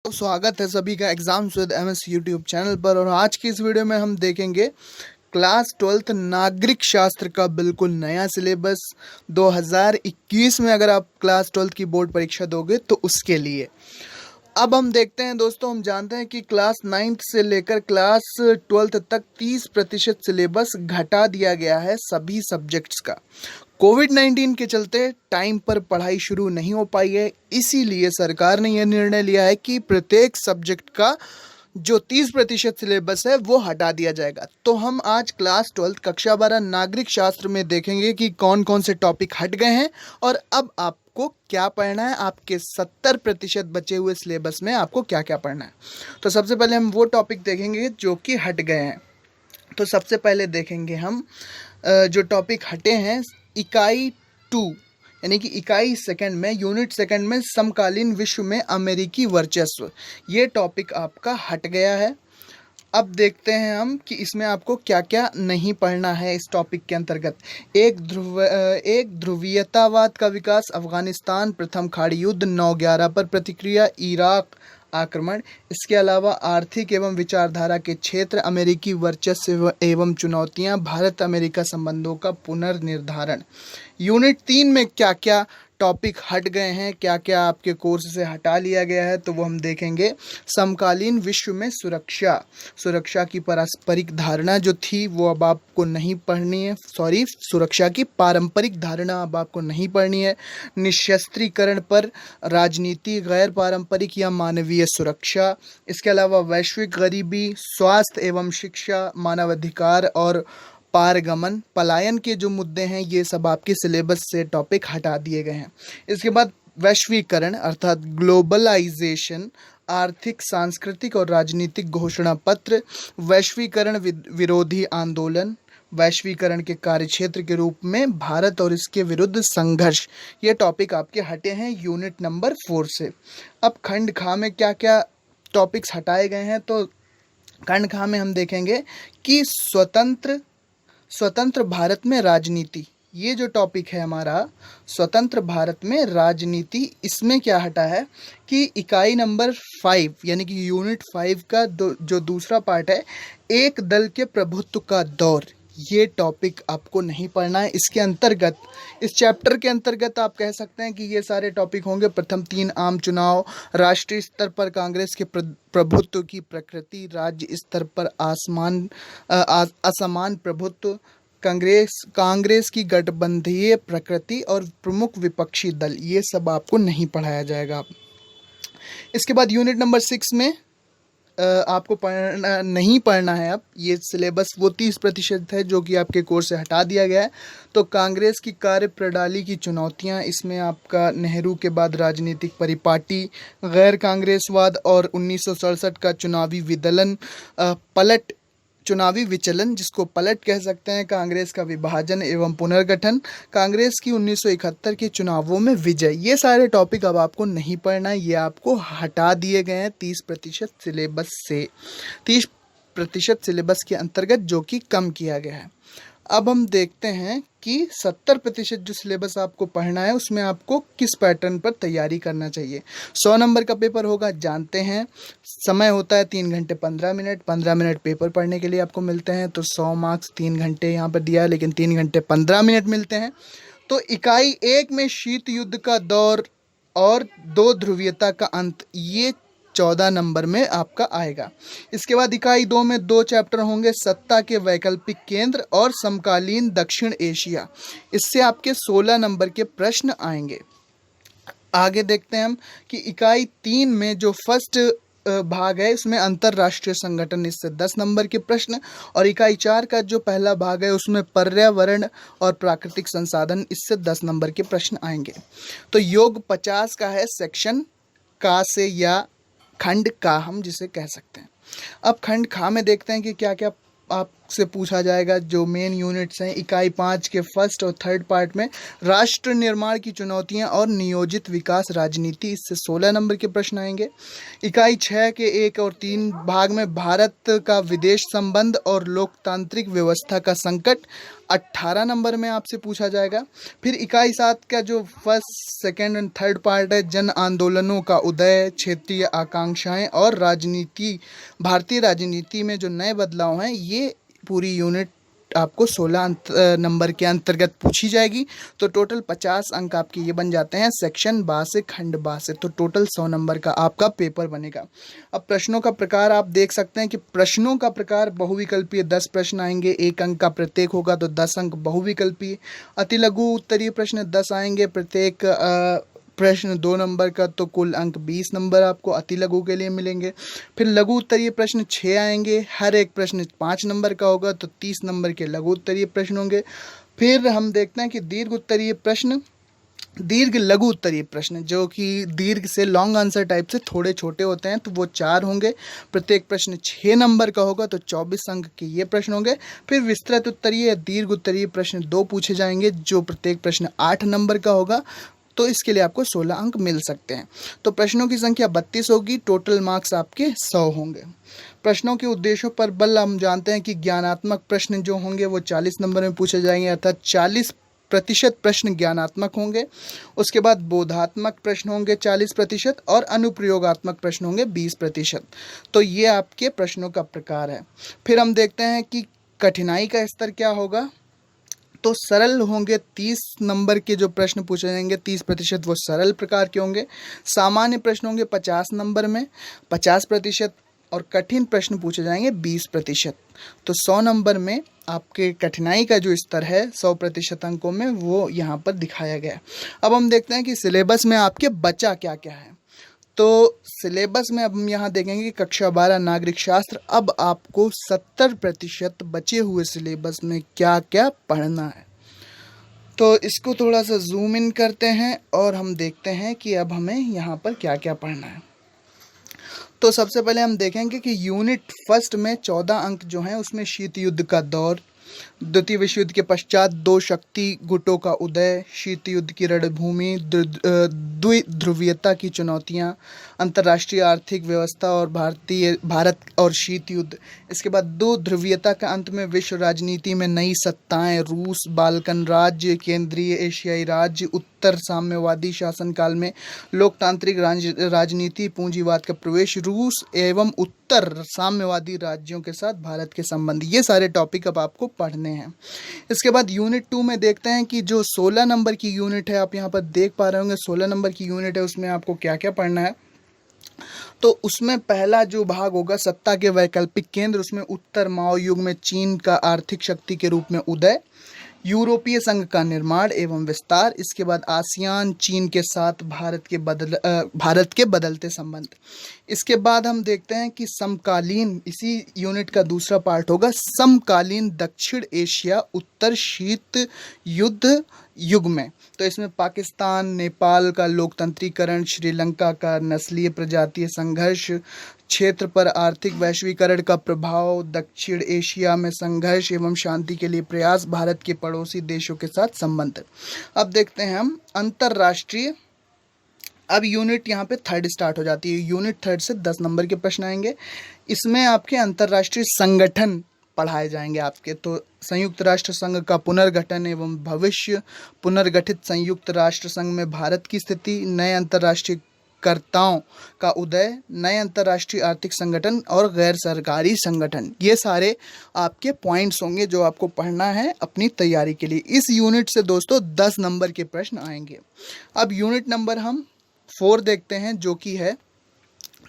तो स्वागत है सभी का exams with MS YouTube channel पर। और आज की इस वीडियो में हम देखेंगे क्लास 12th नागरिक शास्त्र का बिल्कुल नया सिलेबस 2021 में। अगर आप क्लास 12th की बोर्ड परीक्षा दोगे तो उसके लिए अब हम देखते हैं दोस्तों। हम जानते हैं कि क्लास 9th से लेकर क्लास 12th तक 30% सिलेबस घटा दिया गया है सभी सब्जेक्ट्स का। कोविड-19 के चलते टाइम पर पढ़ाई शुरू नहीं हो पाई है, इसीलिए सरकार ने यह निर्णय लिया है कि प्रत्येक सब्जेक्ट का जो 30% सिलेबस है वो हटा दिया जाएगा। तो हम आज क्लास 12 कक्षा 12 नागरिक शास्त्र में देखेंगे कि कौन कौन से टॉपिक हट गए हैं और अब आपको क्या पढ़ना है। आपके 70% बचे हुए सिलेबस में आपको क्या क्या पढ़ना है। तो सबसे पहले हम वो टॉपिक देखेंगे जो कि हट गए हैं। तो सबसे पहले देखेंगे हम जो टॉपिक हटे हैं, इकाई 2 यानी कि इकाई सेकंड में, यूनिट सेकंड में समकालीन विश्व में अमेरिकी वर्चस्व, ये टॉपिक आपका हट गया है। अब देखते हैं हम कि इसमें आपको क्या क्या नहीं पढ़ना है। इस टॉपिक के अंतर्गत एक ध्रुवीयतावाद का विकास, अफगानिस्तान प्रथम खाड़ी युद्ध, 9/11 पर प्रतिक्रिया, इराक आक्रमण, इसके अलावा आर्थिक एवं विचारधारा के क्षेत्र, अमेरिकी वर्चस्व एवं चुनौतियां, भारत अमेरिका संबंधों का पुनर्निर्धारण। यूनिट 3 में क्या क्या टॉपिक हट गए हैं, क्या क्या आपके कोर्स से हटा लिया गया है, तो वो हम देखेंगे। समकालीन विश्व में सुरक्षा की पारस्परिक धारणा जो थी वो अब आपको नहीं पढ़नी है। सुरक्षा की पारंपरिक धारणा अब आपको नहीं पढ़नी है। निशस्त्रीकरण पर राजनीति, गैर पारंपरिक या मानवीय सुरक्षा, इसके अलावा वैश्विक गरीबी, स्वास्थ्य एवं शिक्षा, मानवाधिकार और पारगमन, पलायन के जो मुद्दे हैं ये सब आपके सिलेबस से टॉपिक हटा दिए गए हैं। इसके बाद वैश्वीकरण अर्थात ग्लोबलाइजेशन, आर्थिक, सांस्कृतिक और राजनीतिक घोषणा पत्र, वैश्वीकरण विरोधी आंदोलन, वैश्वीकरण के कार्यक्षेत्र के रूप में भारत और इसके विरुद्ध संघर्ष, ये टॉपिक आपके हटे हैं यूनिट नंबर 4 से। अब खंड खा में क्या क्या टॉपिक्स हटाए गए हैं, तो खंड खा में हम देखेंगे कि स्वतंत्र भारत में राजनीति, ये जो टॉपिक है हमारा स्वतंत्र भारत में राजनीति, इसमें क्या हटा है कि इकाई नंबर 5 यानी कि यूनिट 5 का जो दूसरा पार्ट है, एक दल के प्रभुत्व का दौर, ये टॉपिक आपको नहीं पढ़ना है। इसके अंतर्गत, इस चैप्टर के अंतर्गत आप कह सकते हैं कि ये सारे टॉपिक होंगे। प्रथम 3 आम चुनाव, राष्ट्रीय स्तर पर कांग्रेस के प्रभुत्व की प्रकृति, राज्य स्तर पर असमान प्रभुत्व, कांग्रेस की गठबंधीय प्रकृति और प्रमुख विपक्षी दल, ये सब आपको नहीं पढ़ाया जाएगा। इसके बाद यूनिट नंबर 6 में आपको नहीं पढ़ना है। अब ये सिलेबस वो 30% है जो कि आपके कोर्स से हटा दिया गया है। तो कांग्रेस की कार्यप्रणाली की चुनौतियां, इसमें आपका नेहरू के बाद राजनीतिक परिपाटी, गैर कांग्रेसवाद और 1967 का चुनावी विचलन जिसको पलट कह सकते हैं, कांग्रेस का विभाजन एवं पुनर्गठन, कांग्रेस की 1971 के चुनावों में विजय, ये सारे टॉपिक अब आपको नहीं पढ़ना है, ये आपको हटा दिए गए हैं 30% सिलेबस से, 30% सिलेबस के अंतर्गत जो कि कम किया गया है। अब हम देखते हैं कि 70% जो सिलेबस आपको पढ़ना है उसमें आपको किस पैटर्न पर तैयारी करना चाहिए। 100 नंबर का पेपर होगा, जानते हैं। समय होता है 3 घंटे 15 मिनट, 15 मिनट पेपर पढ़ने के लिए आपको मिलते हैं। तो 100 मार्क्स 3 घंटे यहाँ पर दिया है, लेकिन 3 घंटे 15 मिनट मिलते हैं। तो इकाई 1 में शीत युद्ध का दौर और 2 ध्रुवीयता का अंत, ये 14 नंबर में आपका आएगा। इसके बाद इकाई 2 में 2 चैप्टर होंगे, सत्ता के वैकल्पिक केंद्र और समकालीन दक्षिण एशिया, इससे आपके 16 नंबर के प्रश्न आएंगे। आगे देखते हैं हम कि इकाई 3 में जो फर्स्ट भाग है इसमें अंतरराष्ट्रीय संगठन, इससे 10 नंबर के प्रश्न, और इकाई 4 का जो पहला भाग है उसमें पर्यावरण और प्राकृतिक संसाधन, इससे 10 नंबर के प्रश्न आएंगे। तो योग 50 का है, सेक्शन का से या खंड का हम जिसे कह सकते हैं। अब खंड खा में देखते हैं कि क्या क्या आपसे पूछा जाएगा। जो मेन यूनिट्स हैं, इकाई 5 के फर्स्ट और थर्ड पार्ट में राष्ट्र निर्माण की चुनौतियां और नियोजित विकास राजनीति, इससे 16 नंबर के प्रश्न आएंगे। इकाई 6 के 1 और 3 भाग में भारत का विदेश संबंध और लोकतांत्रिक व्यवस्था का संकट, 18 नंबर में आपसे पूछा जाएगा। फिर इकाई 7 का जो first second and third part है, जन आंदोलनों का उदय, क्षेत्रीय आकांक्षाएं और राजनीति, भारतीय राजनीति में जो नए बदलाव हैं, ये पूरी यूनिट आपको 16 नंबर के अंतर्गत पूछी जाएगी। तो टोटल 50 अंक आपके ये बन जाते हैं सेक्शन बा से, खंड बा से। तो टोटल 100 नंबर का आपका पेपर बनेगा। अब प्रश्नों का प्रकार आप देख सकते हैं कि प्रश्नों का प्रकार बहुविकल्पीय 10 प्रश्न आएंगे, 1 अंक का प्रत्येक होगा, तो 10 अंक बहुविकल्पीय। अति लघु उत्तरीय प्रश्न 10 आएंगे, प्रत्येक प्रश्न 2 नंबर का, तो कुल अंक 20 नंबर आपको अति लघु के लिए मिलेंगे। फिर लघु उत्तरीय प्रश्न 6 आएंगे, हर एक प्रश्न 5 नंबर का होगा, तो 30 नंबर के लघु उत्तरीय प्रश्न होंगे। फिर हम देखते हैं कि दीर्घ लघु उत्तरीय प्रश्न, जो कि दीर्घ से लॉन्ग आंसर टाइप से थोड़े छोटे होते हैं, तो वो 4 होंगे, प्रत्येक प्रश्न 6 नंबर का होगा, तो 24 अंक के ये प्रश्न होंगे। फिर विस्तृत उत्तरीय या दीर्घ उत्तरीय प्रश्न 2 पूछे जाएंगे, जो प्रत्येक प्रश्न 8 नंबर का होगा, तो इसके लिए आपको 16 अंक मिल सकते हैं। तो प्रश्नों की संख्या 32 होगी, टोटल मार्क्स आपके 100 होंगे। प्रश्नों के उद्देश्यों पर बल हम जानते हैं कि ज्ञानात्मक प्रश्न जो होंगे वो 40 नंबर में पूछे जाएंगे, अर्थात 40% प्रश्न ज्ञानात्मक होंगे। उसके बाद बोधात्मक प्रश्न होंगे 40% और अनुप्रयोगात्मक प्रश्न होंगे 20%। तो ये आपके प्रश्नों का प्रकार है। फिर हम देखते हैं कि कठिनाई का स्तर क्या होगा। तो सरल होंगे 30 नंबर के जो प्रश्न पूछे जाएंगे, 30% वो सरल प्रकार के होंगे। सामान्य प्रश्न होंगे 50 नंबर में 50%, और कठिन प्रश्न पूछे जाएंगे 20%। तो 100 नंबर में आपके कठिनाई का जो स्तर है 100% अंकों में, वो यहाँ पर दिखाया गया है। अब हम देखते हैं कि सिलेबस में आपके बचा क्या क्या है। तो सिलेबस में अब हम यहाँ देखेंगे कि कक्षा 12 नागरिक शास्त्र, अब आपको 70% बचे हुए सिलेबस में क्या क्या पढ़ना है। तो इसको थोड़ा सा जूम इन करते हैं और हम देखते हैं कि अब हमें यहाँ पर क्या क्या पढ़ना है। तो सबसे पहले हम देखेंगे कि यूनिट फर्स्ट में 14 अंक जो हैं, उसमें शीत युद्ध का दौर, द्वितीय विश्व युद्ध के पश्चात 2 शक्ति गुटों का उदय, शीत युद्ध की रणभूमि, द्विध्रुवीयता की चुनौतियां, अंतर्राष्ट्रीय आर्थिक व्यवस्था और भारत और शीत युद्ध। इसके बाद 2 ध्रुवीयता का अंत में विश्व राजनीति में नई सत्ताएं, रूस, बाल्कन राज्य, केंद्रीय एशियाई राज्य, उत्तर साम्यवादी शासनकाल में लोकतांत्रिक राजनीति, पूंजीवाद का प्रवेश, रूस एवं उत्तर साम्यवादी राज्यों के साथ भारत के संबंध। ये सारे टॉपिक अब आपको पढ़ने हैं। इसके बाद यूनिट 2 में देखते हैं कि जो 16 नंबर की यूनिट है, आप यहाँ पर देख पा रहे होंगे 16 नंबर की यूनिट है, उसमें आपको क्या क्या पढ़ना है। तो उसमें पहला जो भाग होगा सत्ता के वैकल्पिक केंद्र, उसमें उत्तर माओ युग में चीन का आर्थिक शक्ति के रूप में उदय, यूरोपीय संघ का निर्माण एवं विस्तार। इसके बाद आसियान, चीन के साथ भारत के बदलते संबंध। इसके बाद हम देखते हैं कि समकालीन, इसी यूनिट का दूसरा पार्ट होगा समकालीन दक्षिण एशिया उत्तर शीत युद्ध युग में। तो इसमें पाकिस्तान, नेपाल का लोकतंत्रीकरण, श्रीलंका का नस्लीय प्रजातीय संघर्ष, क्षेत्र पर आर्थिक वैश्वीकरण का प्रभाव, दक्षिण एशिया में संघर्ष एवं शांति के लिए प्रयास, भारत के पड़ोसी देशों के साथ संबंध। अब देखते हैं हम अंतर्राष्ट्रीय। अब यूनिट यहाँ पे थर्ड स्टार्ट हो जाती है। यूनिट थर्ड से 10 नंबर के प्रश्न आएंगे। इसमें आपके अंतर्राष्ट्रीय संगठन पढ़ाए जाएंगे आपके। तो संयुक्त राष्ट्र संघ का पुनर्गठन एवं भविष्य, पुनर्गठित संयुक्त राष्ट्र संघ में भारत की स्थिति, नए अंतर्राष्ट्रीय कर्ताओं का उदय, नए अंतर्राष्ट्रीय आर्थिक संगठन और गैर सरकारी संगठन। ये सारे आपके पॉइंट्स होंगे जो आपको पढ़ना है अपनी तैयारी के लिए। इस यूनिट से दोस्तों 10 नंबर के प्रश्न आएंगे। अब यूनिट नंबर हम 4 देखते हैं, जो कि है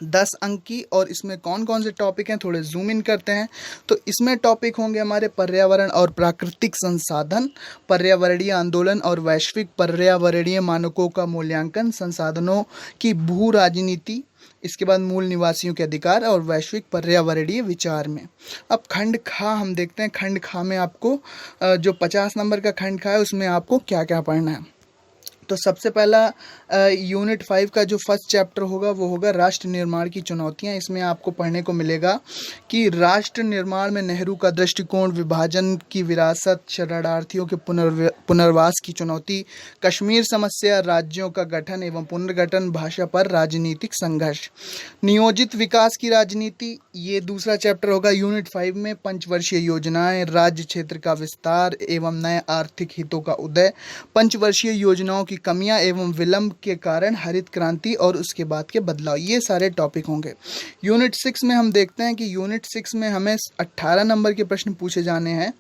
10 अंक की, और इसमें कौन कौन से टॉपिक हैं थोड़े जूम इन करते हैं। तो इसमें टॉपिक होंगे हमारे पर्यावरण और प्राकृतिक संसाधन, पर्यावरणीय आंदोलन और वैश्विक पर्यावरणीय मानकों का मूल्यांकन, संसाधनों की भू राजनीति, इसके बाद मूल निवासियों के अधिकार और वैश्विक पर्यावरणीय विचार में। अब खंड खा हम देखते हैं। खंड खा में आपको जो 50 नंबर का खंड खा है उसमें आपको क्या क्या पढ़ना है। तो सबसे पहला यूनिट 5 का जो फर्स्ट चैप्टर होगा वो होगा राष्ट्र निर्माण की चुनौतियां। इसमें आपको पढ़ने को मिलेगा कि राष्ट्र निर्माण में नेहरू का दृष्टिकोण, विभाजन की विरासत, शरणार्थियों के पुनर्वास की चुनौती, कश्मीर समस्या, राज्यों का गठन एवं पुनर्गठन, भाषा पर राजनीतिक संघर्ष, नियोजित विकास की राजनीति, ये दूसरा चैप्टर होगा यूनिट 5 में। पंचवर्षीय योजनाएं, राज्य क्षेत्र का विस्तार एवं नए आर्थिक हितों का उदय, पंचवर्षीय योजनाओं की कमियां एवं विलंब के कारण हरित क्रांति और उसके बाद के बदलाव, ये सारे टॉपिक होंगे। यूनिट 6 में हम देखते हैं कि यूनिट 6 में हमें 18 नंबर के प्रश्न पूछे जाने हैं।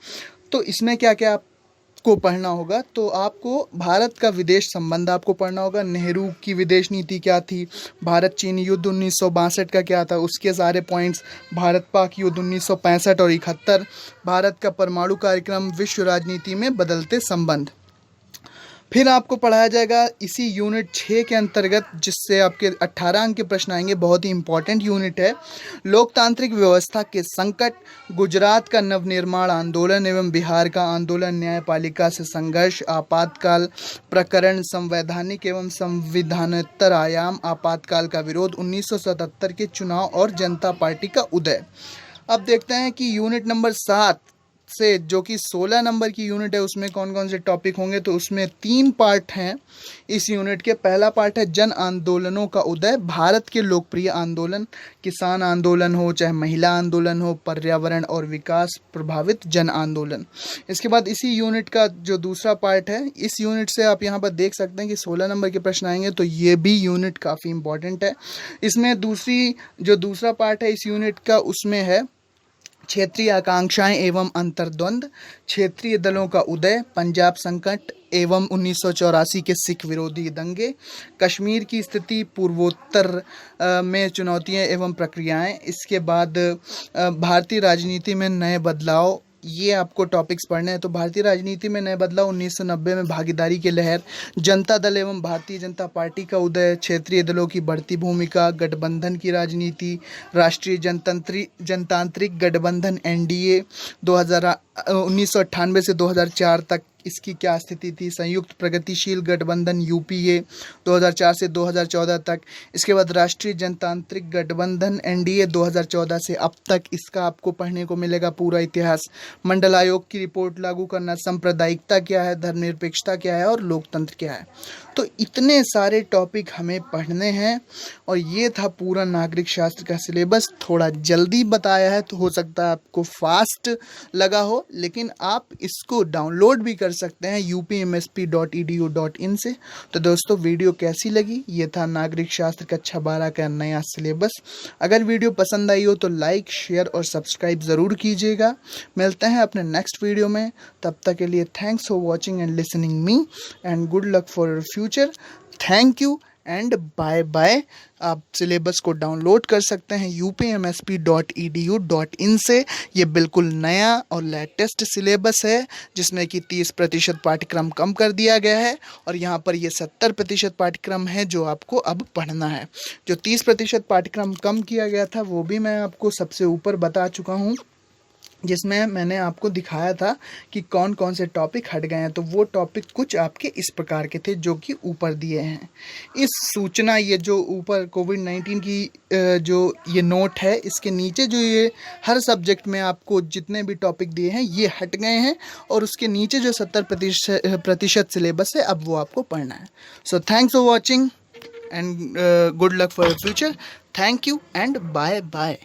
तो इसमें क्या क्या आपको पढ़ना होगा, तो आपको भारत का विदेश संबंध आपको पढ़ना होगा। नेहरू की विदेश नीति क्या थी, भारत चीन युद्ध 1962 का क्या था, उसके सारे पॉइंट्स, भारत पाक युद्ध 1965 और 71, भारत का परमाणु कार्यक्रम, विश्व राजनीति में बदलते संबंध। फिर आपको पढ़ाया जाएगा इसी यूनिट 6 के अंतर्गत, जिससे आपके 18 अंक के प्रश्न आएंगे, बहुत ही इंपॉर्टेंट यूनिट है, लोकतांत्रिक व्यवस्था के संकट, गुजरात का नवनिर्माण आंदोलन एवं बिहार का आंदोलन, न्यायपालिका से संघर्ष, आपातकाल प्रकरण, संवैधानिक एवं संविधानेतर आयाम, आपातकाल का विरोध, 1977 के चुनाव और जनता पार्टी का उदय। अब देखते हैं कि यूनिट नंबर 7 से, जो कि 16 नंबर की यूनिट है, उसमें कौन कौन से टॉपिक होंगे। तो उसमें 3 पार्ट हैं इस यूनिट के। पहला पार्ट है जन आंदोलनों का उदय, भारत के लोकप्रिय आंदोलन, किसान आंदोलन हो चाहे महिला आंदोलन हो, पर्यावरण और विकास प्रभावित जन आंदोलन। इसके बाद इसी यूनिट का जो दूसरा पार्ट है, इस यूनिट से आप यहाँ पर देख सकते हैं कि 16 नंबर के प्रश्न आएंगे, तो ये भी यूनिट काफ़ी इंपॉर्टेंट है। इसमें दूसरा पार्ट है इस यूनिट का, उसमें है क्षेत्रीय आकांक्षाएं एवं अंतर्द्वंद, क्षेत्रीय दलों का उदय, पंजाब संकट एवं 1984 के सिख विरोधी दंगे, कश्मीर की स्थिति, पूर्वोत्तर में चुनौतियां एवं प्रक्रियाएं। इसके बाद भारतीय राजनीति में नए बदलाव, ये आपको टॉपिक्स पढ़ने हैं। तो भारतीय राजनीति में नए बदलाव, 1990 में भागीदारी की लहर, जनता दल एवं भारतीय जनता पार्टी का उदय, क्षेत्रीय दलों की बढ़ती भूमिका, गठबंधन की राजनीति, राष्ट्रीय जनतांत्रिक गठबंधन NDA 1998 से 2004 तक इसकी क्या स्थिति थी, संयुक्त प्रगतिशील गठबंधन UPA 2004 से 2014 तक। इसके बाद राष्ट्रीय जनतांत्रिक गठबंधन NDA 2014 से अब तक, इसका आपको पढ़ने को मिलेगा पूरा इतिहास। मंडल आयोग की रिपोर्ट लागू करना, सांप्रदायिकता क्या है, धर्मनिरपेक्षता क्या है और लोकतंत्र क्या है। तो इतने सारे टॉपिक हमें पढ़ने हैं और ये था पूरा नागरिक शास्त्र का सिलेबस। थोड़ा जल्दी बताया है तो हो सकता है आपको फास्ट लगा हो, लेकिन आप इसको डाउनलोड भी कर सकते हैं upmsp.edu.in से। तो दोस्तों, वीडियो कैसी लगी, ये था नागरिक शास्त्र कक्षा 12 का नया सिलेबस। अगर वीडियो पसंद आई हो तो लाइक, शेयर और सब्सक्राइब ज़रूर कीजिएगा। मिलते हैं अपने नेक्स्ट वीडियो में, तब तक के लिए thanks for watching and listening me and good luck for future. Thank you and bye bye. आप सिलेबस को डाउनलोड कर सकते हैं upmsp.edu.in से। ये बिल्कुल नया और लेटेस्ट सिलेबस है, जिसमें कि 30% पाठ्यक्रम कम कर दिया गया है और यहाँ पर ये 70% पाठ्यक्रम है जो आपको अब पढ़ना है। जो 30% पाठ्यक्रम कम किया गया था वो भी मैं आपको सबसे ऊपर बता चुका हूँ, जिसमें मैंने आपको दिखाया था कि कौन कौन से टॉपिक हट गए हैं। तो वो टॉपिक कुछ आपके इस प्रकार के थे जो कि ऊपर दिए हैं। इस सूचना, ये जो ऊपर कोविड-19 की जो ये नोट है, इसके नीचे जो ये हर सब्जेक्ट में आपको जितने भी टॉपिक दिए हैं ये हट गए हैं और उसके नीचे जो 70% सिलेबस है अब वो आपको पढ़ना है। So thanks for watching and good luck for future. Thank you and bye bye.